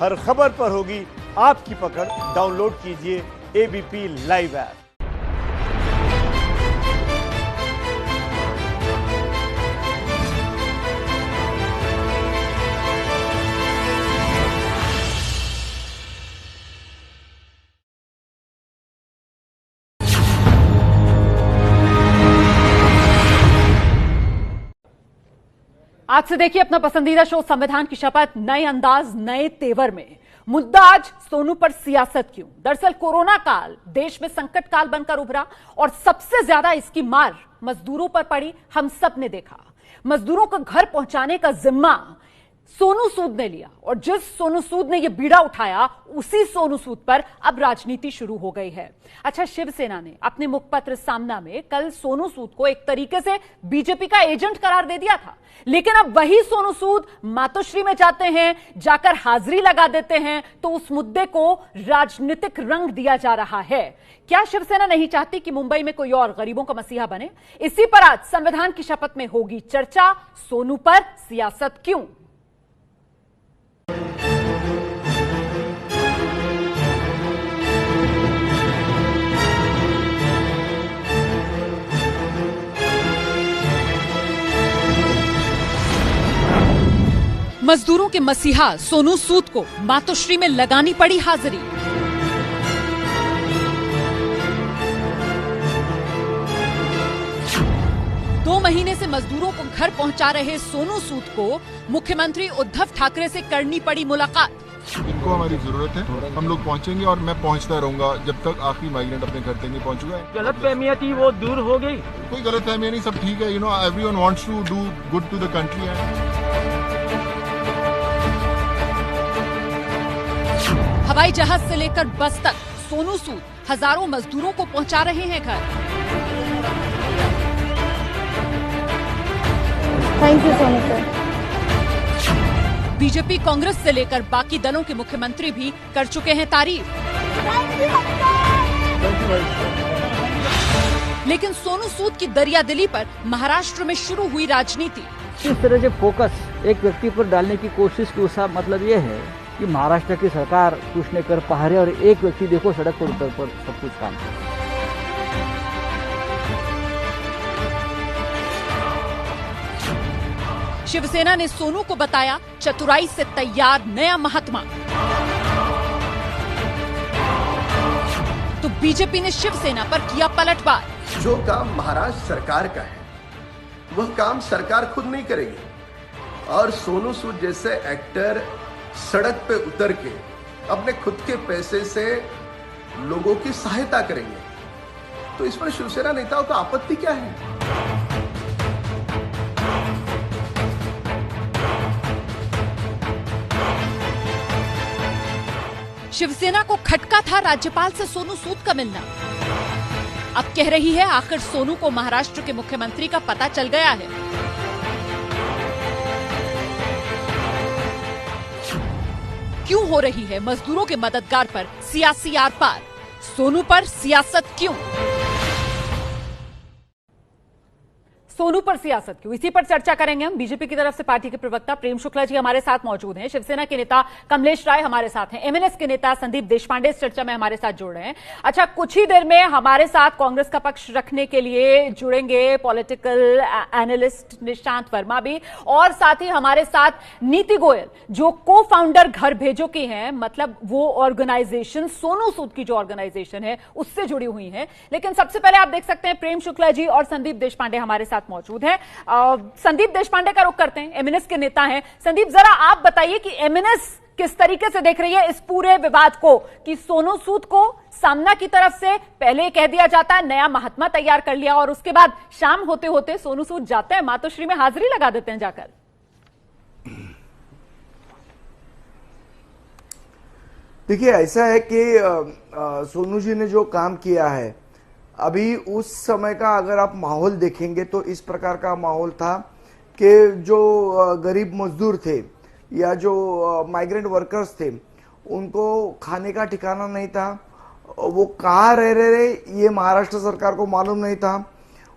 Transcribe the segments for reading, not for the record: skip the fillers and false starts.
हर खबर पर होगी आपकी पकड़। डाउनलोड कीजिए एबीपी लाइव ऐप। आज से देखिए अपना पसंदीदा शो संविधान की शपथ, नए अंदाज नए तेवर में। मुद्दा आज सोनू पर सियासत क्यों। दरअसल कोरोना काल देश में संकट काल बनकर उभरा और सबसे ज्यादा इसकी मार मजदूरों पर पड़ी। हम सब ने देखा, मजदूरों को घर पहुंचाने का जिम्मा सोनू सूद ने लिया और जिस सोनू सूद ने यह बीड़ा उठाया, उसी सोनू सूद पर अब राजनीति शुरू हो गई है। अच्छा, शिवसेना ने अपने मुखपत्र सामना में कल सोनू सूद को एक तरीके से बीजेपी का एजेंट करार दे दिया था, लेकिन अब वही सोनू सूद मातोश्री में जाते हैं, जाकर हाजिरी लगा देते हैं, तो उस मुद्दे को राजनीतिक रंग दिया जा रहा है। क्या शिवसेना नहीं चाहती कि मुंबई में कोई और गरीबों का मसीहा बने? इसी पर आज संविधान की शपथ में होगी चर्चा। सोनू पर सियासत क्यों। मजदूरों के मसीहा सोनू सूद को मातोश्री में लगानी पड़ी हाजिरी। दो महीने से मजदूरों को घर पहुंचा रहे सोनू सूद को मुख्यमंत्री उद्धव ठाकरे से करनी पड़ी मुलाकात। इनको हमारी जरूरत है, हम लोग पहुंचेंगे और मैं पहुंचता रहूंगा जब तक आखिरी माइग्रेंट अपने घर तक नहीं पहुंचूगा। गलतफहमियां थी वो दूर हो गई। कोई गलतफहमियां नहीं, सब ठीक है। Everyone wants to do good to the country. हवाई जहाज से लेकर बस तक सोनू सूद हजारों मजदूरों को पहुंचा रहे हैं घर। Thank you Sonu sir. BJP, Congress से लेकर बाकी दलों के मुख्यमंत्री भी कर चुके हैं तारीफ। लेकिन सोनू सूद की दरियादिली पर महाराष्ट्र में शुरू हुई राजनीति। इस तरह से फोकस एक व्यक्ति पर डालने की कोशिश की, उसका मतलब ये है कि महाराष्ट्र की सरकार कुछ नहीं कर पा रही और एक व्यक्ति देखो सड़क पर उतर पर सब कुछ काम कर। शिवसेना ने सोनू को बताया चतुराई से तैयार नया महात्मा, तो बीजेपी ने शिवसेना पर किया पलटवार। जो काम महाराष्ट्र सरकार का है वह काम सरकार खुद नहीं करेगी, और सोनू सूद जैसे एक्टर सड़क पे उतर के अपने खुद के पैसे से लोगों की सहायता करेंगे, तो इस पर शिवसेना नेताओं का आपत्ति क्या है? शिवसेना को खटका था राज्यपाल से सोनू सूद का मिलना। अब कह रही है आखिर सोनू को महाराष्ट्र के मुख्यमंत्री का पता चल गया है। क्यों हो रही है मजदूरों के मददगार पर सियासी आर पार? सोनू पर सियासत क्यों? सोनू पर सियासत क्यों, इसी पर चर्चा करेंगे हम। बीजेपी की तरफ से पार्टी के प्रवक्ता प्रेम शुक्ला जी हमारे साथ मौजूद हैं, शिवसेना के नेता कमलेश राय हमारे साथ हैं, एमएनएस के नेता संदीप देशपांडे इस चर्चा में हमारे साथ जुड़ रहे हैं। अच्छा, कुछ ही देर में हमारे साथ कांग्रेस का पक्ष रखने के लिए जुड़ेंगे पॉलिटिकल एनालिस्ट निशांत वर्मा भी, और साथ ही हमारे साथ नीति गोयल जो को फाउंडर घर भेजो की हैं, मतलब वो ऑर्गेनाइजेशन सोनू सूद की जो ऑर्गेनाइजेशन है उससे जुड़ी हुई है। लेकिन सबसे पहले आप देख सकते हैं प्रेम शुक्ला जी और संदीप देशपांडे हमारे साथ मौजूद हैं। संदीप देशपांडे का रुख करते हैं, एमएनएस के नेता हैं। संदीप, जरा आप बताइए कि एमएनएस किस तरीके से देख रही है इस पूरे विवाद को, कि सोनू सूद को सामना की तरफ से पहले कह दिया जाता है नया महात्मा तैयार कर लिया, और उसके बाद शाम होते होते सोनू सूद जाते हैं मातोश्री में हाजिरी लगा देते हैं जाकर। देखिए, ऐसा है कि सोनू जी ने जो काम किया है, अभी उस समय का अगर आप माहौल देखेंगे तो इस प्रकार का माहौल था कि जो गरीब मजदूर थे या जो माइग्रेंट वर्कर्स थे, उनको खाने का ठिकाना नहीं था। वो कहाँ रह रहे ये महाराष्ट्र सरकार को मालूम नहीं था।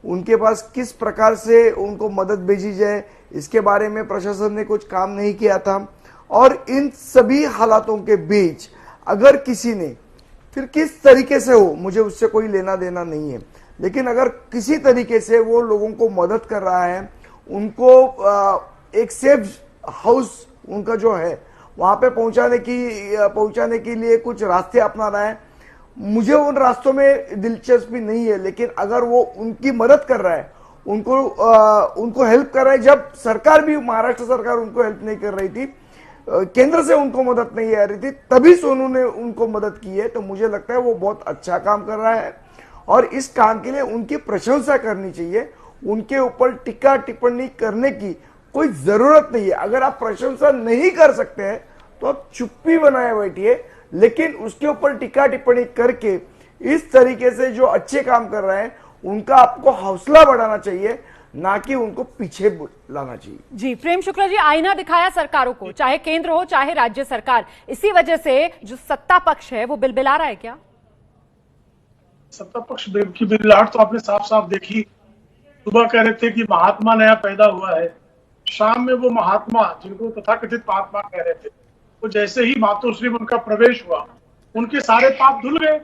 उनके पास किस प्रकार से उनको मदद भेजी जाए इसके बारे में प्रशासन ने कुछ काम नहीं किया था। और इन सभी हालातों के बीच अगर किसी ने, फिर किस तरीके से हो मुझे उससे कोई लेना देना नहीं है, लेकिन अगर किसी तरीके से वो लोगों को मदद कर रहा है, उनको एक सेफ हाउस उनका जो है वहां पे पहुंचाने के लिए कुछ रास्ते अपना रहा है, मुझे उन रास्तों में दिलचस्पी नहीं है, लेकिन अगर वो उनकी मदद कर रहा है, उनको हेल्प कर रहा है, जब सरकार भी, महाराष्ट्र सरकार उनको हेल्प नहीं कर रही थी, केंद्र से उनको मदद नहीं आ रही थी, तभी सोनू ने उनको मदद की है, तो मुझे लगता है वो बहुत अच्छा काम कर रहा है और इस काम के लिए उनकी प्रशंसा करनी चाहिए। उनके ऊपर टिक्का टिप्पणी करने की कोई जरूरत नहीं है। अगर आप प्रशंसा नहीं कर सकते हैं तो आप चुप्पी बनाए बैठिए, लेकिन उसके ऊपर टिक्का टिप्पणी करके इस तरीके से जो अच्छे काम कर रहे हैं उनका आपको हौसला बढ़ाना चाहिए, ना कि उनको पीछे लाना चाहिए। जी प्रेम शुक्ला जी, आईना दिखाया सरकारों को, चाहे केंद्र हो चाहे राज्य सरकार, इसी वजह से जो सत्ता पक्ष है वो बिलबिला रहा है क्या? सत्ता पक्ष की बिलबिलाहट तो आपने साफ साफ देखी। सुबह कह रहे थे कि महात्मा नया पैदा हुआ है, शाम में वो महात्मा जिनको तथाकथित महात्मा कह रहे थे, वो जैसे ही मातोश्री में उनका प्रवेश हुआ, उनके सारे पाप धुल गए।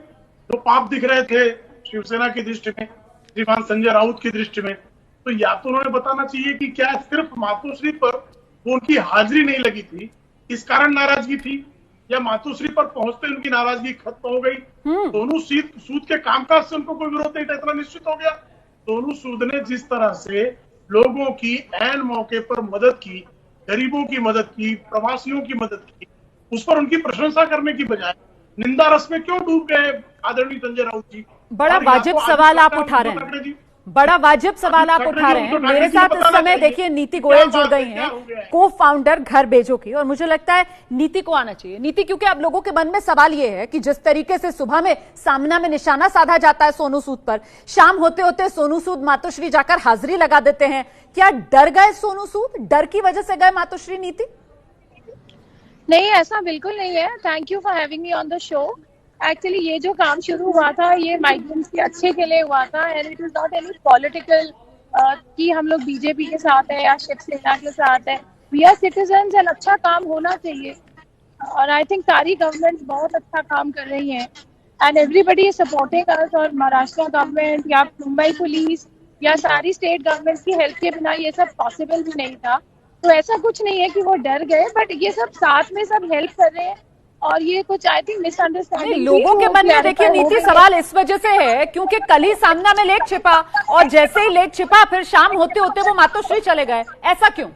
जो पाप दिख रहे थे शिवसेना की दृष्टि में, श्रीमान संजय राउत की दृष्टि में, तो या तो उन्होंने बताना चाहिए कि क्या सिर्फ मातोश्री पर वो उनकी हाजिरी नहीं लगी थी, इस कारण नाराजगी थी, या मातोश्री पर पहुंचते उनकी नाराजगी खत्म हो गई। सोनू सूद के कामकाज से उनको कोई विरोध नहीं था, इतना निश्चित हो गया। सोनू सूद ने जिस तरह से लोगों की ऐन मौके पर मदद की, गरीबों की मदद की, प्रवासियों की मदद की, उस पर उनकी प्रशंसा करने की बजाय निंदा रस में क्यों डूब गए आदरणीय संजय राउत जी? बड़ा वाजिब सवाल आप उठा रहे हैं, बड़ा वाजिब सवाल आप उठा रहे हैं। मेरे साथ इस समय देखिए नीति गोयल जुड़ गई हैं, को फाउंडर घर भेजो की, और मुझे लगता है नीति को आना चाहिए। नीति, क्योंकि अब लोगों के मन में सवाल ये है कि जिस तरीके से सुबह में सामना में निशाना साधा जाता है सोनू सूद पर, शाम होते होते सोनू सूद मातोश्री जाकर हाजिरी लगा देते हैं, क्या डर गए सोनू सूद? डर की वजह से गए मातोश्री? नीति नहीं, ऐसा बिल्कुल नहीं है। Thank you for having me on the show. Actually ये जो काम शुरू हुआ था ये माइग्रेंट्स के अच्छे के लिए हुआ था, and it is not any political कि हम लोग बीजेपी के साथ है या शिवसेना के साथ है। वी आर सिटीजन्स एंड अच्छा काम होना चाहिए, और आई थिंक सारी गवर्नमेंट बहुत अच्छा काम कर रही है and everybody is supporting us. और महाराष्ट्र गवर्नमेंट या मुंबई पुलिस या सारी स्टेट गवर्नमेंट की हेल्प के बिना ये सब पॉसिबल भी नहीं था। तो ऐसा कुछ नहीं है कि वो डर गए, बट ये सब साथ में सब हेल्प कर रहे हैं, और ये कुछ आई थिंक मिसअंडरस्टैंडिंग लोगों के मन में देखिए नीति सवाल इस वजह से है क्योंकि कल ही सामना में लेक छिपा, और जैसे ही लेक छिपा फिर शाम होते होते वो मातोश्री चले गए, ऐसा क्यों?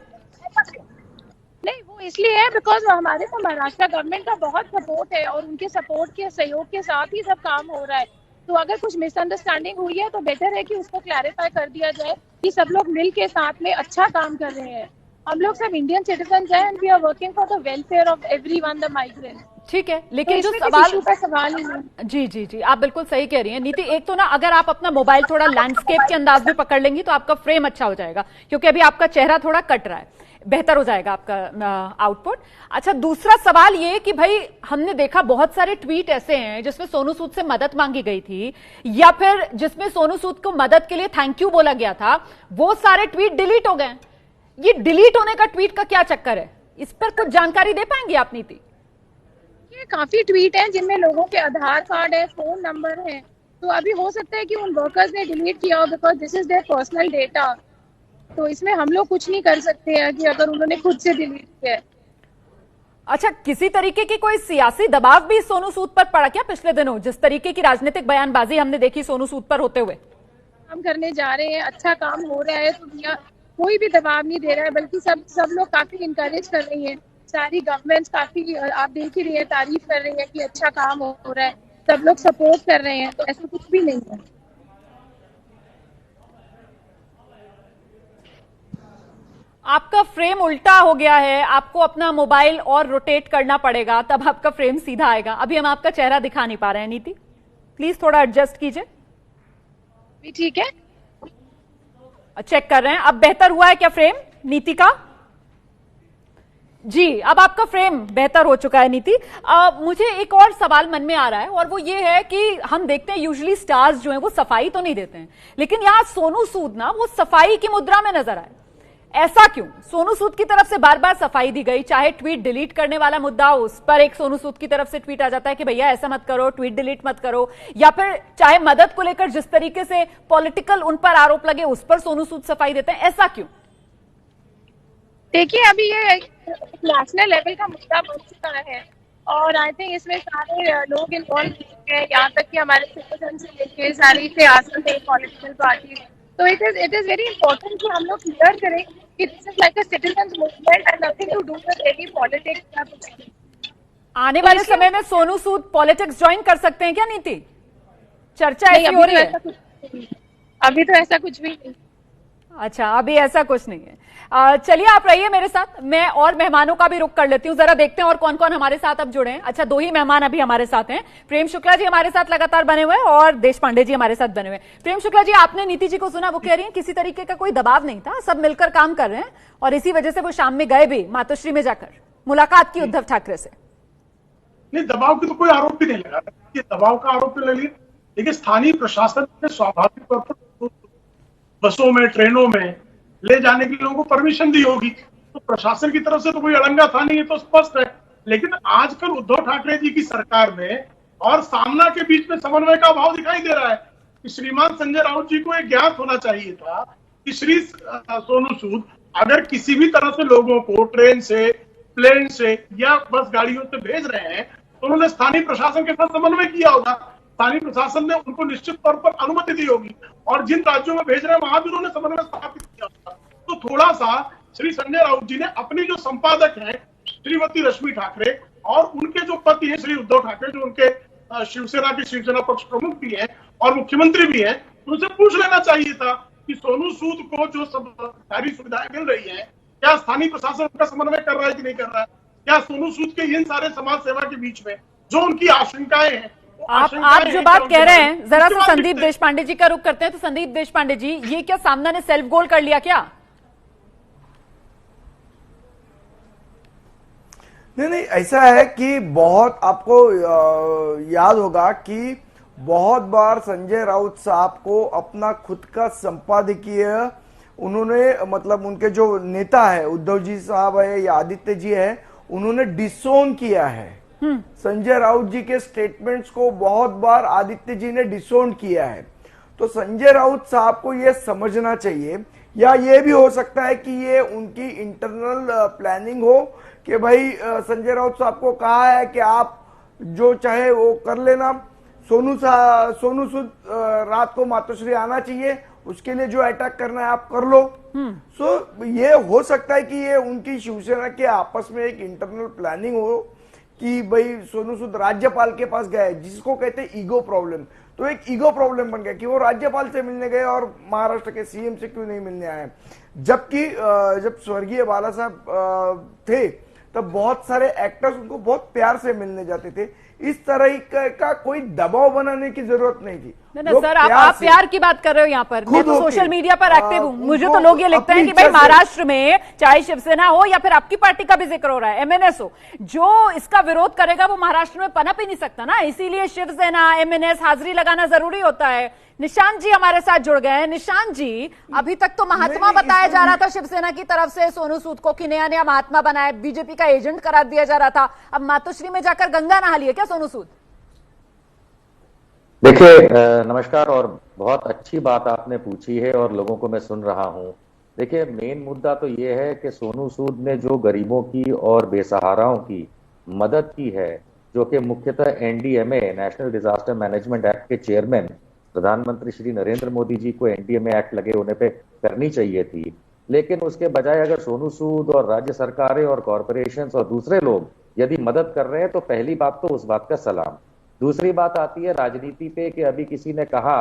नहीं, वो इसलिए है बिकॉज हमारे को महाराष्ट्र गवर्नमेंट का बहुत सपोर्ट है, और उनके सपोर्ट के सहयोग के साथ ही सब काम हो रहा है। तो अगर कुछ मिसअंडरस्टैंडिंग हुई है तो बेटर है कि उसको क्लैरिफाई कर दिया जाए कि सब लोग मिल के साथ में अच्छा काम कर रहे हैं। हम लोग सब इंडियन सिटीजन हैं and we are working for the welfare of everyone the migrant. ठीक है, लेकिन तो जो सवाल ही नहीं। जी जी जी, आप बिल्कुल सही कह रही हैं नीति। एक तो ना अगर आप अपना मोबाइल थोड़ा लैंडस्केप के अंदाज में पकड़ लेंगी तो आपका फ्रेम अच्छा हो जाएगा, क्योंकि अभी आपका चेहरा थोड़ा कट रहा है, बेहतर हो जाएगा आपका आउटपुट। अच्छा, दूसरा सवाल ये कि भाई हमने देखा बहुत सारे ट्वीट ऐसे हैं जिसमें सोनू सूद से मदद मांगी गई थी, या फिर जिसमें सोनू सूद को मदद के लिए थैंक यू बोला गया था, वो सारे ट्वीट डिलीट हो गए। ये डिलीट होने का ट्वीट का क्या चक्कर है? इस पर कुछ जानकारी दे पाएंगे आप नीति? ये काफी ट्वीट हैं जिनमें लोगों के आधार कार्ड है, फोन नंबर है, तो अभी हो सकता है कि उन वर्कर्स ने डिलीट किया हो because this is their personal data. तो इसमें हम लोग कुछ नहीं कर सकते हैं कि अगर उन्होंने खुद से डिलीट किया है। अच्छा, किसी तरीके की कोई सियासी दबाव भी सोनू सूद पर पड़ा क्या पिछले दिनों? जिस तरीके की राजनीतिक बयानबाजी हमने देखी सोनू सूद पर होते हुए। काम करने जा रहे हैं, अच्छा काम हो रहा है, तो कोई भी दबाव नहीं दे रहा है, बल्कि सब लोग काफी इंकरेज कर रही हैं। सारी गवर्नमेंट्स काफी, आप देख ही रही है, तारीफ कर रही है कि अच्छा काम हो रहा है, सब लोग सपोर्ट कर रहे हैं, तो ऐसा कुछ भी नहीं है। आपका फ्रेम उल्टा हो गया है, आपको अपना मोबाइल और रोटेट करना पड़ेगा, तब आपका फ्रेम सीधा आएगा। अभी हम आपका चेहरा दिखा नहीं पा रहे हैं नीति, प्लीज थोड़ा एडजस्ट कीजिए। ठीक है, चेक कर रहे हैं, अब बेहतर हुआ है क्या फ्रेम नीति का? जी, अब आपका फ्रेम बेहतर हो चुका है नीति। मुझे एक और सवाल मन में आ रहा है, और वो ये है कि हम देखते हैं यूजुअली स्टार्स जो हैं वो सफाई तो नहीं देते हैं, लेकिन यहां सोनू सूद ना वो सफाई की मुद्रा में नजर आए। ऐसा क्यों? सोनू सूद की तरफ से बार बार सफाई दी गई, चाहे ट्वीट डिलीट करने वाला मुद्दा हो, उस पर एक सोनू सूद की तरफ से ट्वीट आ जाता है कि भैया ऐसा मत करो, ट्वीट डिलीट मत करो, या फिर चाहे मदद को लेकर जिस तरीके से पॉलिटिकल उन पर आरोप लगे उस पर सोनू सूद सफाई देते हैं, ऐसा क्यों? देखिए, अभी ये नेशनल लेवल का मुद्दा बन चुका है और आई थिंक इसमें सारे लोग इन्वॉल्व हो चुके हैं, यहाँ तक कि हमारे सिटीजन से लेके सारी सियासत है, पॉलिटिकल पार्टी। तो इट इज वेरी इंपॉर्टेंट कि हम लोग क्लियर करें कि this is like a citizen movement and nothing to do with any politics या कुछ भी। आने वाले समय में सोनू सूद पॉलिटिक्स ज्वाइन कर सकते हैं क्या नीति? चर्चा ऐसी हो रही है। अभी तो ऐसा कुछ भी नहीं। अच्छा, अभी ऐसा कुछ नहीं है। चलिए आप रहिए मेरे साथ, मैं और मेहमानों का भी रुख कर लेती हूँ, जरा देखते हैं और कौन कौन हमारे साथ अब जुड़े हैं। अच्छा, 2 ही मेहमान अभी हमारे साथ हैं। प्रेम शुक्ला जी हमारे साथ लगातार बने हुए हैं और देश पांडे जी हमारे साथ बने हुए हैं। प्रेम शुक्ला जी, आपने नीति जी को सुना, वो कह रही है किसी तरीके का कोई दबाव नहीं था, सब मिलकर काम कर रहे हैं और इसी वजह से वो शाम में गए भी मातोश्री में जाकर मुलाकात की उद्धव ठाकरे से। नहीं, दबाव की तो कोई आरोप भी नहीं लगा, ये दबाव का आरोप ले लिए। देखिए, स्थानीय प्रशासन ने स्वाभाविक तौर पर बसों में, ट्रेनों में ले जाने के लिए लोगों को परमिशन दी होगी, तो प्रशासन की तरफ से तो कोई अड़ंगा था नहीं, ये तो स्पष्ट है। लेकिन आजकल उद्धव ठाकरे जी की सरकार में और सामना के बीच में समन्वय का अभाव दिखाई दे रहा है कि श्रीमान संजय राउत जी को एक ज्ञात होना चाहिए था कि श्री सोनू सूद अगर किसी भी तरह से लोगों को ट्रेन से, प्लेन से या बस गाड़ियों से भेज रहे हैं तो उन्होंने स्थानीय प्रशासन के साथ समन्वय किया होगा, स्थानीय प्रशासन ने उनको निश्चित तौर पर अनुमति दी होगी और जिन राज्यों में भेज रहे हैं वहां भी उन्होंने समन्वय स्थापित किया होगा। तो थोड़ा सा श्री संजय राउत जी ने अपनी जो संपादक हैं श्रीमती रश्मि ठाकरे और उनके जो पति हैं श्री उद्धव ठाकरे, जो उनके शिवसेना पक्ष प्रमुख भी हैं और मुख्यमंत्री भी हैं, उनसे पूछ लेना चाहिए था कि सोनू सूद को जो सब सारी सुविधाएं मिल रही हैं, क्या स्थानीय प्रशासन उनका समन्वय कर रहा है कि नहीं कर रहा है? क्या सोनू सूद के इन सारे समाज सेवा के बीच में जो उनकी आशंकाएं हैं, आप जो बात कह रहे हैं, जरा सा संदीप देशपांडे जी का रुख करते हैं। तो संदीप देशपांडे जी, ये क्या सामना ने सेल्फ गोल कर लिया क्या? नहीं, ऐसा है कि बहुत आपको याद होगा कि बहुत बार संजय राउत साहब को अपना खुद का संपादकीय उन्होंने, मतलब उनके जो नेता है उद्धव जी साहब है या आदित्य जी है, उन्होंने डिसोन किया है। संजय राउत जी के स्टेटमेंट्स को बहुत बार आदित्य जी ने डिसोन किया है। तो संजय राउत साहब को यह समझना चाहिए, या ये भी हो सकता है कि ये उनकी इंटरनल प्लानिंग हो कि भाई संजय राउत साहब को कहा है कि आप जो चाहे वो कर लेना, सोनू सूद रात को मातोश्री आना चाहिए, उसके लिए जो अटैक करना है आप कर लो। सो ये हो सकता है कि ये उनकी शिवसेना के आपस में एक इंटरनल प्लानिंग हो कि भाई सोनू सूद राज्यपाल के पास गए, जिसको कहते हैं ईगो प्रॉब्लम। तो एक ईगो प्रॉब्लम बन गया कि वो राज्यपाल से मिलने गए और महाराष्ट्र के सीएम से क्यों नहीं मिलने आए। जबकि जब स्वर्गीय बाला साहब थे तब बहुत सारे एक्टर्स उनको बहुत प्यार से मिलने जाते थे। इस तरह का कोई दबाव बनाने की जरूरत नहीं थी। नहीं सर, आप प्यार की बात कर रहे हो यहाँ पर। मैं तो सोशल मीडिया पर एक्टिव हूँ, मुझे तो लोग ये लिखते हैं कि भाई महाराष्ट्र में चाहे शिवसेना हो या फिर आपकी पार्टी का भी जिक्र हो रहा है, एमएनएस हो, जो इसका विरोध करेगा वो महाराष्ट्र में पनप ही नहीं सकता ना, इसीलिए शिवसेना, एमएनएस हाजिरी लगाना जरूरी होता है। निशांत जी हमारे साथ जुड़ गए हैं। निशांत जी, अभी तक तो महात्मा बताया जा रहा था शिवसेना की तरफ से सोनू सूद को कि नया नया महात्मा बनाए, बीजेपी का एजेंट करार दिया जा रहा था, अब मातोश्री में जाकर गंगा नहा लिए क्या सोनू सूद? देखिए, नमस्कार, और बहुत अच्छी बात आपने पूछी है और लोगों को मैं सुन रहा हूं। देखिए, मेन मुद्दा तो ये है कि सोनू सूद ने जो गरीबों की और बेसहाराओं की मदद की है, जो कि मुख्यतः NDMA, national disaster management act के चेयरमैन प्रधानमंत्री श्री नरेंद्र मोदी जी को एनडीएमए एक्ट लगे होने पे करनी चाहिए थी, लेकिन उसके बजाय अगर सोनू सूद और राज्य सरकारें और कॉरपोरेशंस और दूसरे लोग यदि मदद कर रहे हैं तो पहली बात तो उस बात का सलाम। दूसरी बात आती है राजनीति पे कि अभी किसी ने कहा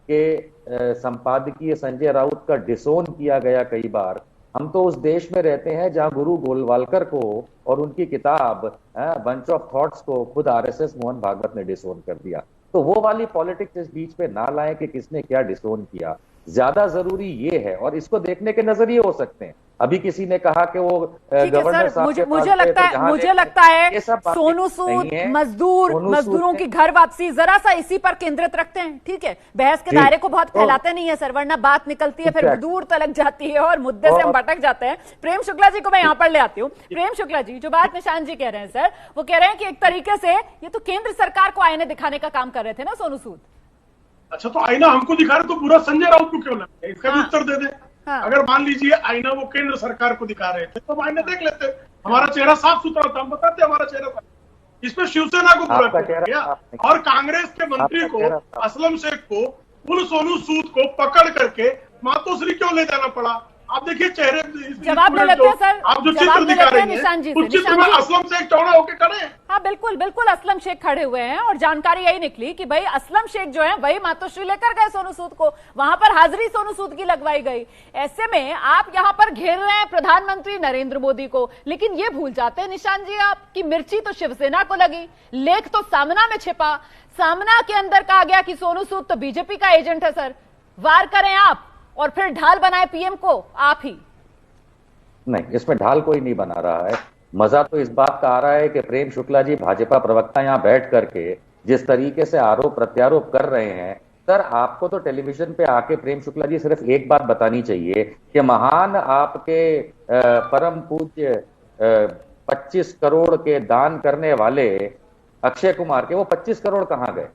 कि संपादकीय संजय राउत का डिसोन किया गया कई बार। हम तो उस देश में रहते हैं जहां गुरु गोलवालकर को और उनकी किताब बंच ऑफ थॉट्स को खुद आरएसएस मोहन भागवत ने डिसोन कर दिया। तो वो वाली पॉलिटिक्स इस बीच पे ना लाएं कि किसने क्या डिसोन किया। ज्यादा जरूरी ये है, और इसको देखने के नजरिए हो सकते हैं। अभी किसी ने कहा कि वो गवर्नर साहब मुझे लगता है सोनू सूद मजदूरों की घर वापसी जरा सा इसी पर केंद्रित रखते हैं, ठीक है। बहस के दायरे को बहुत फैलाते नहीं है सर, वरना बात निकलती है फिर दूर तलक जाती है और मुद्दे से हम भटक जाते हैं। प्रेम शुक्ला जी को मैं यहाँ पर ले आती हूँ। प्रेम शुक्ला जी, जो बात निशांत जी कह रहे हैं सर, वो कह रहे हैं कि एक तरीके से ये तो केंद्र सरकार को आईने दिखाने का काम कर रहे थे ना सोनू सूद। अच्छा, तो आईना हमको दिखा रहे तो पूरा संजय राउत को क्यों लगता है? इसका भी उत्तर दे दे। अगर मान लीजिए आईना वो केंद्र सरकार को दिखा रहे थे तो हम आईना देख लेते, हमारा चेहरा साफ सुथरा था, हम बताते हमारा चेहरा था। इसमें शिवसेना को बुरा किया और कांग्रेस के मंत्री को, असलम शेख को, उन सोनू सूद को पकड़ करके मातोश्री क्यों ले जाना पड़ा? आप देखिए चेहरे, जवाब ले लेते हैं सर, आप जो चित्र दिखा रहे हैं उस चित्र में असलम शेख चौड़ा होकर खड़े हैं। हाँ बिल्कुल असलम शेख खड़े हुए हैं और जानकारी यही निकली कि भाई असलम शेख जो है वही मातोश्री लेकर गए सोनू सूद को, वहां पर हाजिरी सोनू सूद की लगवाई गई। ऐसे में आप यहाँ पर घेर रहे हैं प्रधानमंत्री नरेंद्र मोदी को, लेकिन ये भूल जाते हैं निशांत जी आपकी मिर्ची तो शिवसेना को लगी, लेख तो सामना में छिपा। सामना के अंदर कहा गया कि सोनू सूद तो बीजेपी का एजेंट है सर, वार करें आप और फिर ढाल बनाए पीएम को आप ही। नहीं, इसमें ढाल कोई नहीं बना रहा है। मजा तो इस बात का आ रहा है कि प्रेम शुक्ला जी भाजपा प्रवक्ता यहां बैठ करके जिस तरीके से आरोप प्रत्यारोप कर रहे हैं, सर आपको तो टेलीविजन पे आके प्रेम शुक्ला जी सिर्फ एक बात बतानी चाहिए कि महान आपके परम पूज्य 25 करोड़ के दान करने वाले अक्षय कुमार के वो 25 करोड़ कहां गए?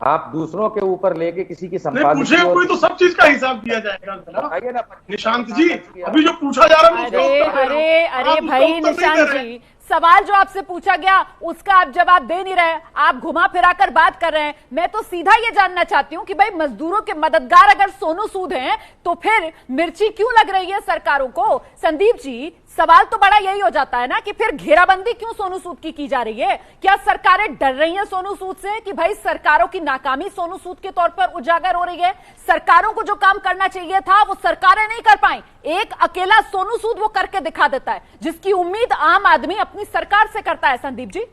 आप दूसरों के ऊपर लेके किसी की संपादकीय कोई तो सब चीज का हिसाब दिया जाएगा निशांत जी। अभी जो पूछा जा रहा है अरे भाई निशांत जी, सवाल जो आपसे पूछा गया उसका आप जवाब दे नहीं रहे, आप घुमा फिरा कर बात कर रहे हैं। मैं तो सीधा ये जानना चाहती हूँ कि भाई मजदूरों के मददगार अगर सोनू सूद हैं तो फिर मिर्ची क्यों लग रही है सरकारों को? संदीप जी, सवाल तो बड़ा यही हो जाता है ना कि फिर घेराबंदी क्यों सोनू सूद की जा रही है? क्या सरकारें डर रही हैं सोनू सूद से कि भाई सरकारों की नाकामी सोनू सूद के तौर पर उजागर हो रही है? सरकारों को जो काम करना चाहिए था वो सरकारें नहीं कर पाई, एक अकेला सोनू सूद वो करके दिखा देता है, जिसकी उम्मीद आम आदमी अपनी सरकार से करता है। संदीप जी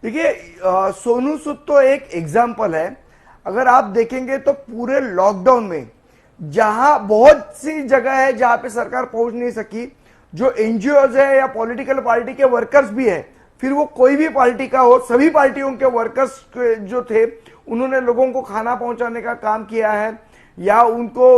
देखिए, सोनू सूद तो एक एग्जाम्पल है। अगर आप देखेंगे तो पूरे लॉकडाउन में जहां बहुत सी जगह है जहां पे सरकार पहुंच नहीं सकी, जो एनजीओज है या पॉलिटिकल पार्टी के वर्कर्स भी है, फिर वो कोई भी पार्टी का हो, सभी पार्टियों के वर्कर्स जो थे उन्होंने लोगों को खाना पहुंचाने का काम किया है या उनको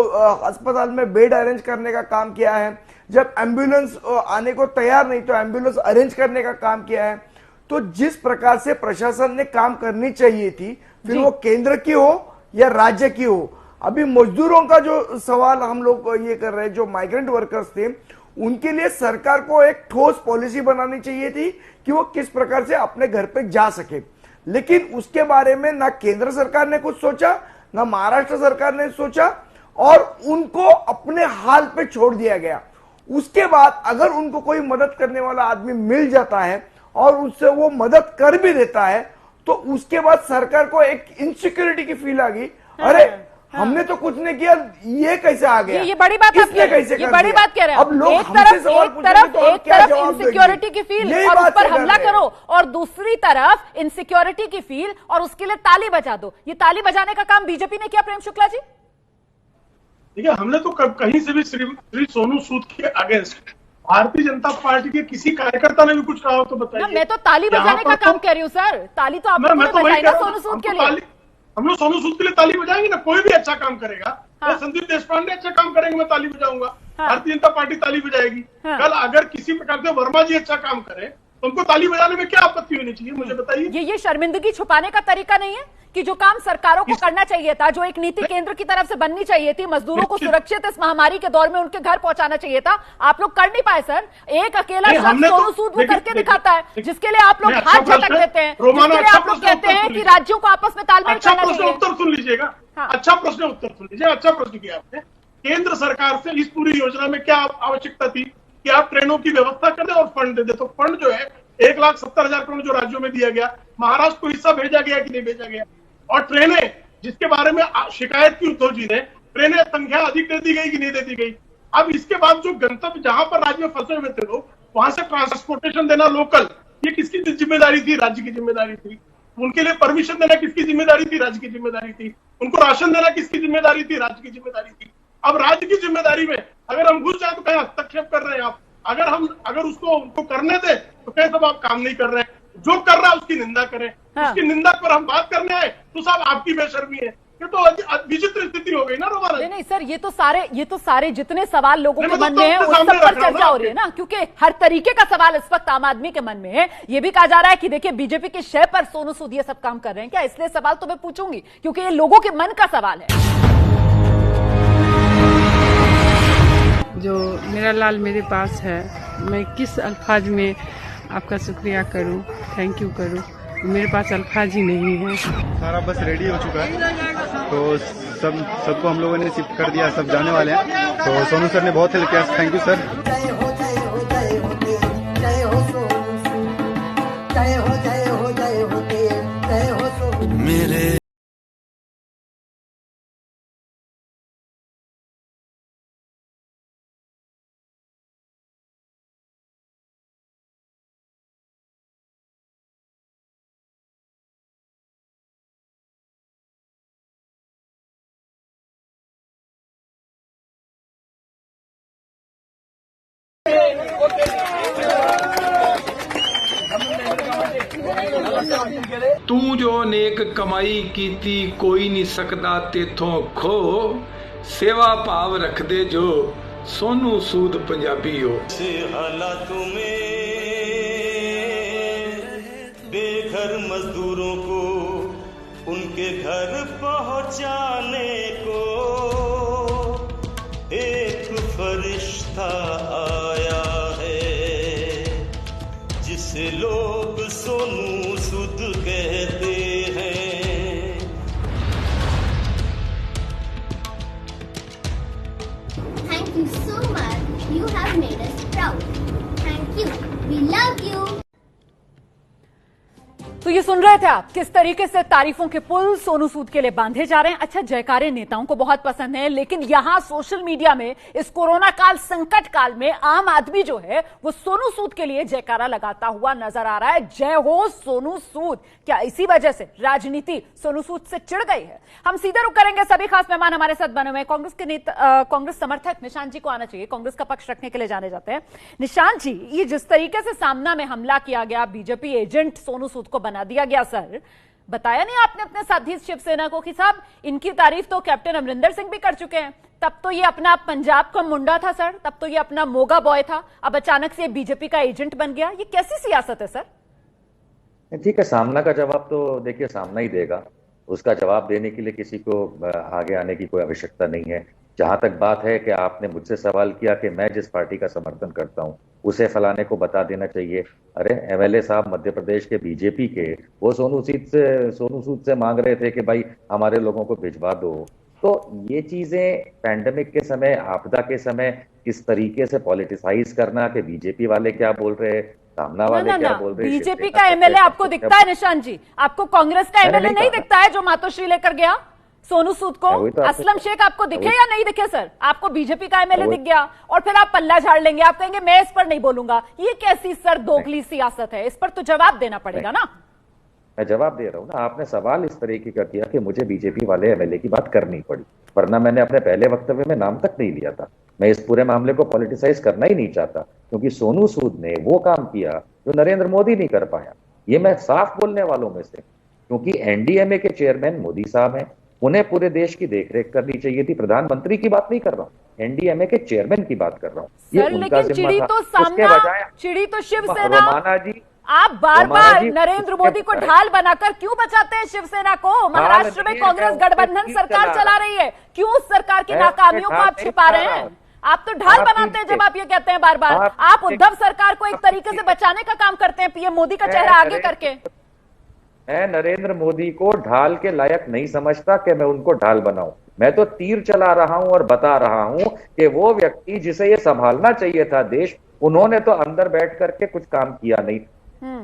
अस्पताल में बेड अरेंज करने का काम किया है। जब एम्बुलेंस आने को तैयार नहीं तो एम्बुलेंस अरेंज करने का काम किया है। तो जिस प्रकार से प्रशासन ने काम करनी चाहिए थी, फिर वो केंद्र की हो या राज्य की हो। अभी मजदूरों का जो सवाल हम लोग ये कर रहे हैं, जो माइग्रेंट वर्कर्स थे, उनके लिए सरकार को एक ठोस पॉलिसी बनानी चाहिए थी कि वो किस प्रकार से अपने घर पे जा सके, लेकिन उसके बारे में ना केंद्र सरकार ने कुछ सोचा, ना महाराष्ट्र सरकार ने सोचा और उनको अपने हाल पे छोड़ दिया गया। उसके बाद अगर उनको कोई मदद करने वाला आदमी मिल जाता है और उससे वो मदद कर भी देता है तो उसके बाद सरकार को एक इनसिक्योरिटी की फील आ गई, अरे हमने तो कुछ नहीं किया, ये कैसे आ गया? ये बड़ी बात आप कह रहे हैं, ये बड़ी बात कह रहे हैं। अब लोग एक तरफ इनसिक्योरिटी की फील और उस पर हमला करो और दूसरी तरफ इनसिक्योरिटी की फील और उसके लिए ताली बजा दो। ये ताली बजाने का काम बीजेपी ने किया प्रेम शुक्ला जी? देखिए, हमने तो कहीं से भी श्री सोनू सूद के अगेंस्ट भारतीय जनता पार्टी के किसी कार्यकर्ता ने भी कुछ कहा हो तो बताइए। मैं तो ताली बजाने का काम कह रही हूँ सर, ताली तो आपने बजाई ना सोनू सूद के लिए। हम लोग सोनू सूद के लिए ताली बजाएंगे ना, कोई भी अच्छा काम करेगा। संदीप देशपांडे अच्छा काम करेंगे, मैं ताली बजाऊंगा। भारतीय जनता पार्टी ताली बजाएगी। कल अगर किसी प्रकार से वर्मा जी अच्छा काम करे तो उनको ताली बजाने में क्या आपत्ति होनी चाहिए, मुझे बताइए। ये शर्मिंदगी छुपाने का तरीका नहीं है कि जो काम सरकारों को करना चाहिए था, जो एक नीति केंद्र की तरफ से बननी चाहिए थी, मजदूरों को सुरक्षित इस महामारी के दौर में उनके घर पहुंचाना चाहिए था, आप लोग कर नहीं पाए सर। एक अकेला शख्स सोनू सूद वो करके दिखाता है, जिसके लिए आप लोग हाथ झटक देते हैं, जिसके लिए आप लोग कहते हैं कि राज्यों को आपस में तालमेल करना चाहिए। उत्तर सुन लीजिएगा, अच्छा प्रश्न उत्तर सुन लीजिए। अच्छा प्रश्न किया आपने। केंद्र सरकार से इस पूरी योजना में क्या आवश्यकता थी कि आप ट्रेनों की व्यवस्था कर दे और फंड दे दे। तो फंड जो है 1,70,000 करोड़ जो राज्यों में दिया गया, महाराष्ट्र को हिस्सा भेजा गया कि नहीं भेजा गया? और ट्रेनें जिसके बारे में शिकायत की उद्धव जी ने, ट्रेनें संख्या अधिक दे दी गई कि नहीं दे दी गई? अब इसके बाद जो गंतव्य जहां पर राज्य में फंसे हुए थे लोग, वहां से ट्रांसपोर्टेशन देना लोकल, ये किसकी जिम्मेदारी थी? राज्य की जिम्मेदारी थी। उनके लिए परमिशन देना किसकी जिम्मेदारी थी? राज्य की जिम्मेदारी थी। उनको राशन देना किसकी जिम्मेदारी थी? राज्य की जिम्मेदारी थी। अब राज्य की जिम्मेदारी में अगर हम घुस जाए तो कहें हस्तक्षेप कर रहे हैं आप। अगर उसको उनको करने दे तो कहें सब आप काम नहीं कर रहे हैं। जो कर रहा है उसकी निंदा करें। हाँ। उसकी निंदा पर हम बात करने आए तो साहब आपकी बेशर्मी है। ये तो विचित्र स्थिति हो गई ना रोमाना। नहीं सर, ये तो सारे जितने सवाल लोगों के मन में है उस सब सामने पर रख रहा हूं चर्चा हो रही है ना, क्योंकि हर तरीके का सवाल इस वक्त आम आदमी के मन में है। ये भी कहा जा रहा है कि देखिए बीजेपी के शय पर सोनू सूद ये सब काम कर रहे हैं क्या, इसलिए सवाल तो मैं पूछूंगी क्योंकि ये लोगों के मन का सवाल है। जो मेरा लाल मेरे पास है, मैं किस अल्फाज में आपका शुक्रिया करूं, थैंक यू करूं, मेरे पास अल्फाज ही नहीं है। सारा बस रेडी हो चुका है, तो सबको हम लोगों ने शिफ्ट कर दिया, सब जाने वाले हैं। तो सोनू सर ने बहुत हेल्प किया, थैंक यू सर। मेरे तू जो नेक कमाई कीती कोई नहीं सकदा तेथों खो, सेवा भाव रख दे जो सोनू सूद पंजाबी हो। हालातों में बेघर मजदूरों को उनके घर पहुंचाने को एक फरिश्ता आया है, जिसे लोग सोनू सूद कहते हैं। Thank you so much. You have made us proud. Thank you. We love you. तो ये सुन रहे थे आप किस तरीके से तारीफों के पुल सोनू सूद के लिए बांधे जा रहे हैं। अच्छा, जयकारे नेताओं को बहुत पसंद है, लेकिन यहां सोशल मीडिया में इस कोरोना काल, संकट काल में आम आदमी जो है वो सोनू सूद के लिए जयकारा लगाता हुआ नजर आ रहा है। जय हो सोनू सूद। क्या इसी वजह से राजनीति सोनू सूद से चिढ़ गई है? हम सीधे रुक करेंगे। सभी खास मेहमान हमारे साथ बने हुए हैं। कांग्रेस के नेता, कांग्रेस समर्थक निशांत जी को आना चाहिए, कांग्रेस का पक्ष रखने के लिए जाने जाते हैं। निशांत जी, ये जिस तरीके से सामना में हमला किया गया, बीजेपी एजेंट सोनू सूद को बना दिया गया, सर बताया नहीं आपने अपने साथी शिवसेना को कि साहब इनकी तारीफ तो कैप्टन अमरिंदर सिंह भी कर चुके हैं, तब तो ये अपना पंजाब का मुंडा था सर, तब तो ये अपना मोगा बॉय था, अब अचानक से बीजेपी का एजेंट बन गया। ये कैसी सियासत है सर? ठीक है, सामना का जवाब तो देखिए सामना ही देगा, उसका जवाब देने के लिए किसी को आगे आने की कोई आवश्यकता नहीं है। जहां तक बात है कि आपने मुझसे सवाल किया कि मैं जिस पार्टी का समर्थन करता हूं उसे फलाने को बता देना चाहिए। अरे एमएलए साहब मध्य प्रदेश के बीजेपी के, वो सोनू सूद से मांग रहे थे कि भाई हमारे लोगों को भिजवा दो। तो ये चीजें पैंडेमिक के समय, आपदा के समय किस तरीके से पॉलिटिसाइज करना कि बीजेपी वाले क्या बोल रहे हैं, सामना वाले क्या बोल रहे हैं। बीजेपी का एमएलए आपको दिखता है निशांत जी? आपको कांग्रेस का एमएलए नहीं दिखता है जो मातोश्री लेकर गया सोनू सूद को? असलम शेख आपको दिखे या नहीं दिखे सर? आपको बीजेपी का एमएलए दिख गया और फिर आप पल्ला झाड़ लेंगे, आप कहेंगे मैं इस पर नहीं बोलूंगा। ये कैसी सर दोगली सियासत है? इस पर तो जवाब देना पड़ेगा ना। मैं जवाब दे रहा हूं ना, आपने सवाल इस तरीके का किया कि मुझे बीजेपी वाले एमएलए की बात करनी पड़ी, वरना मैंने अपने पहले वक्तव्य में नाम तक नहीं लिया था। मैं इस पूरे मामले को पॉलिटिसाइज करना ही नहीं चाहता, क्योंकि सोनू सूद ने वो काम किया जो नरेंद्र मोदी नहीं कर पाया। ये मैं साफ बोलने वालों में से, क्योंकि एनडीएमए के चेयरमैन मोदी साहब हैं, उन्हें पूरे देश की देखरेख करनी चाहिए थी। प्रधानमंत्री की बात नहीं कर रहा हूँ, एनडीएमए के चेयरमैन की बात कर रहा हूँ। ये उनका जिम्मा था। चिड़ी तो शिवसेना, रोमाना जी, आप बार बार नरेंद्र मोदी को ढाल बनाकर क्यों बचाते हैं शिवसेना को? महाराष्ट्र में कांग्रेस गठबंधन सरकार चला रही है, क्यों उस सरकार की नाकामियों को आप छिपा रहे हैं? आप तो ढाल बनाते हैं जब आप ये कहते हैं बार बार। आप उद्धव सरकार को एक तरीके से बचाने का काम करते हैं, पीएम मोदी का चेहरा आगे करके। मैं नरेंद्र मोदी को ढाल के लायक नहीं समझता कि मैं उनको ढाल बनाऊं। मैं तो तीर चला रहा हूं और बता रहा हूं कि वो व्यक्ति जिसे ये संभालना चाहिए था देश, उन्होंने तो अंदर बैठ करके कुछ काम किया नहीं।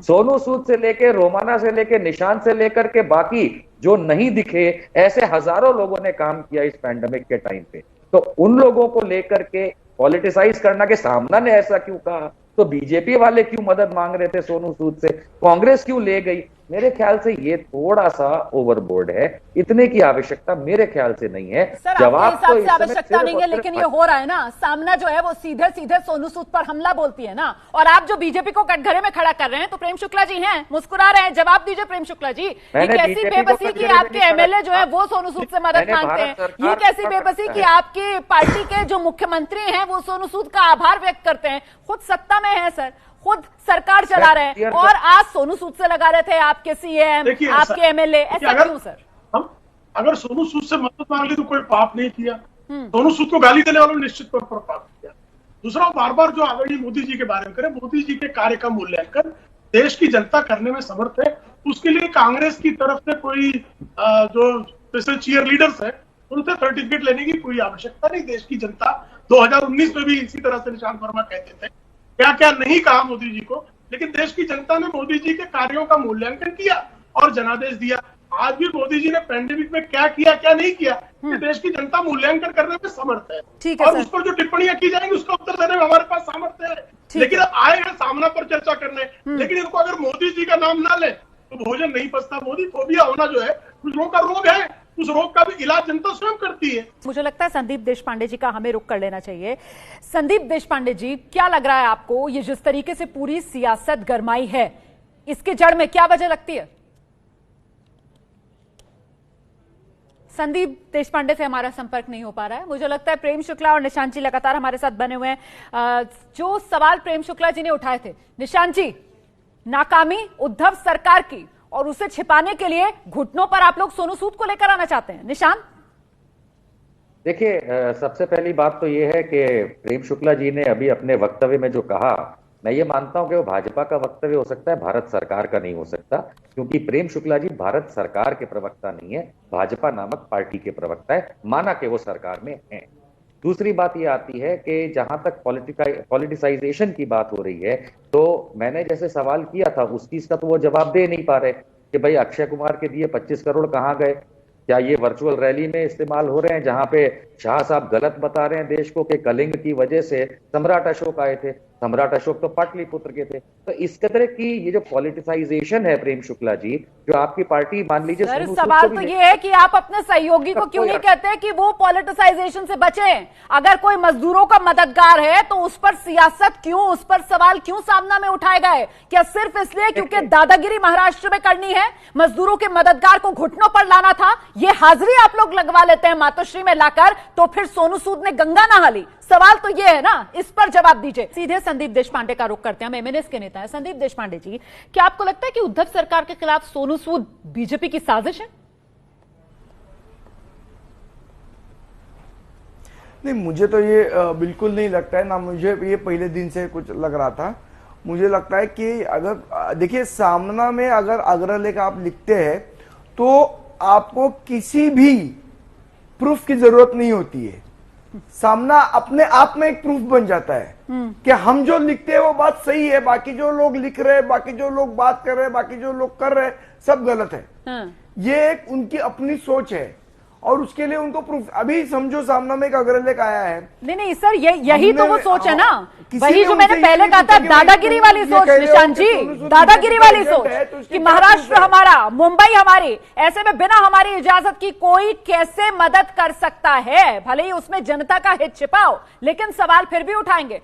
सोनू सूद से लेके, रोमाना से लेके, निशांत से लेकर के बाकी जो नहीं दिखे, ऐसे हजारों लोगों ने काम किया इस पैंडेमिक के टाइम पे। तो उन लोगों को लेकर के पॉलिटिसाइज करना के सामना ने ऐसा क्यों कहा, तो बीजेपी वाले क्यों मदद मांग रहे थे सोनू सूद से, कांग्रेस क्यों ले गई? मेरे ख्याल से ये थोड़ा सा ओवरबोर्ड है, इतने की आवश्यकता मेरे ख्याल से नहीं है। सर, जवाब आपके हिसाब से आवश्यकता नहीं है, लेकिन ये हो रहा है ना, सामना जो है वो सीधे सीधे सोनू सूद पर हमला बोलती है ना, और आप जो बीजेपी को कटघरे में खड़ा कर रहे हैं, तो प्रेम शुक्ला जी हैं, मुस्कुरा रहे हैं, जवाब दीजिए प्रेम शुक्ला जी। ये कैसी बेबसी की आपके एमएलए जो है वो सोनू सूद से मदद मांगते हैं, ये कैसी बेबसी की आपकी पार्टी के जो मुख्यमंत्री हैं वो सोनू सूद का आभार व्यक्त करते हैं, खुद सत्ता में है सर, खुद सरकार चला रहे हैं, और आज सोनू सूद से लगा रहे थे आपके सीएम, आपके एमएलए, ऐसा क्यों सर? हम अगर सोनू सूद से मदद मांग ली तो कोई पाप नहीं किया, सोनू सूद को गाली देने वालों ने निश्चित तौर पर पाप किया। दूसरा, बार बार जो आदरणीय मोदी जी के बारे में करें, मोदी जी के कार्य का मूल्यांकन देश की जनता करने में समर्थ है, उसके लिए कांग्रेस की तरफ से कोई जो स्पेशल चीयर लीडर्स है उनसे सर्टिफिकेट लेने की कोई आवश्यकता नहीं। देश की जनता 2019 में भी इसी तरह से निशांत वर्मा कहते थे, क्या क्या नहीं कहा मोदी जी को, लेकिन देश की जनता ने मोदी जी के कार्यों का मूल्यांकन किया और जनादेश दिया। आज भी मोदी जी ने पैंडेमिक में क्या किया क्या नहीं किया, ये देश की जनता मूल्यांकन करने में समर्थ है, और उस पर जो टिप्पणियां की जाएंगी उसका उत्तर देने में हमारे पास सामर्थ्य है। लेकिन अब आए हैं सामना पर चर्चा करने, लेकिन इनको अगर मोदी जी का नाम ना ले तो भोजन नहीं पचता। मोदी फोबिया होना जो है कुछ लोगों का रोग है, उस रोग का भी इलाज जनता स्वयं करती है। मुझे लगता है संदीप देशपांडे जी का हमें रुख कर लेना चाहिए। संदीप देशपांडे जी, क्या लग रहा है आपको, ये जिस तरीके से पूरी सियासत गरमाई है, इसके जड़ में क्या वजह लगती है? संदीप देशपांडे से हमारा संपर्क नहीं हो पा रहा है। मुझे लगता है प्रेम शुक्ला और निशांत जी लगातार हमारे साथ बने हुए हैं। जो सवाल प्रेम शुक्ला जी ने उठाए थे, निशांत जी, नाकामी उद्धव सरकार की, और उसे छिपाने के लिए घुटनों पर आप लोग सोनू सूद को लेकर आना चाहते हैं। निशांत, देखिए, सबसे पहली बात तो ये है कि प्रेम शुक्ला जी ने अभी अपने वक्तव्य में जो कहा, मैं ये मानता हूं कि वो भाजपा का वक्तव्य हो सकता है, भारत सरकार का नहीं हो सकता, क्योंकि प्रेम शुक्ला जी भारत सरकार के प्रवक्ता नहीं है, भाजपा नामक पार्टी के प्रवक्ता है, माना कि वो सरकार में है। दूसरी बात ये आती है कि जहां तक पॉलिटिसाइजेशन की बात हो रही है, तो मैंने जैसे सवाल किया था उस चीज का तो वो जवाब दे नहीं पा रहे कि भाई अक्षय कुमार के दिए 25 करोड़ कहां गए, क्या ये वर्चुअल रैली में इस्तेमाल हो रहे हैं, जहां पे शाह साहब गलत बता रहे हैं देश को कि कलिंग की वजह से सम्राट अशोक आए थे, सम्राट अशोक तो पाटलिपुत्र के थे। तो इस तरह की ये जो पॉलिटिसाइजेशन है प्रेम शुक्ला जी, जो आपकी पार्टी मान लीजिए, सर सवाल तो ये है कि आप अपने सहयोगी को क्यों नहीं कहते कि वो पॉलिटिसाइजेशन से बचें? अगर कोई मजदूरों का मददगार है तो उस पर सियासत क्यों, उस पर सवाल क्यों सामना में उठाए गए? क्या सिर्फ इसलिए क्योंकि दादागिरी महाराष्ट्र में करनी है, मजदूरों के मददगार को घुटनों पर लाना था? ये हाजिरी आप लोग लगवा लेते हैं मातोश्री में लाकर, तो फिर सोनू सूद ने गंगा नहा ली। सवाल तो ये है ना, इस पर जवाब दीजिए। सीधे संदीप देशपांडे का रुख करते हैं, हम एमएनएस के नेता हैं। संदीप देशपांडे जी, क्या आपको लगता है कि उद्धव सरकार के खिलाफ सोनू सूद बीजेपी की साजिश है? नहीं, मुझे तो ये बिल्कुल नहीं लगता है ना, मुझे ये पहले दिन से कुछ लग रहा था। मुझे लगता है कि अगर देखिए, सामना में अगर अग्रलेख आप लिखते हैं तो आपको किसी भी प्रूफ की जरूरत नहीं होती है, सामना अपने आप में एक प्रूफ बन जाता है कि हम जो लिखते हैं वो बात सही है, बाकी जो लोग लिख रहे हैं, बाकी जो लोग बात कर रहे हैं, बाकी जो लोग कर रहे हैं, सब गलत है। ये एक उनकी अपनी सोच है और उसके लिए उनको प्रूफ, अभी समझो सामने में एक अग्रलेख आया है। नहीं सर, यही तो वो सोच है ना, वही जो मैंने पहले कहा था, दादागिरी वाली सोच निशांत जी, दादागिरी वाली सोच कि महाराष्ट्र हमारा, मुंबई हमारी, ऐसे में बिना हमारी इजाजत की कोई कैसे मदद कर सकता है? भले ही उसमें जनता का हित छिपाओ, लेकिन सवाल फिर भी उठाएंगे।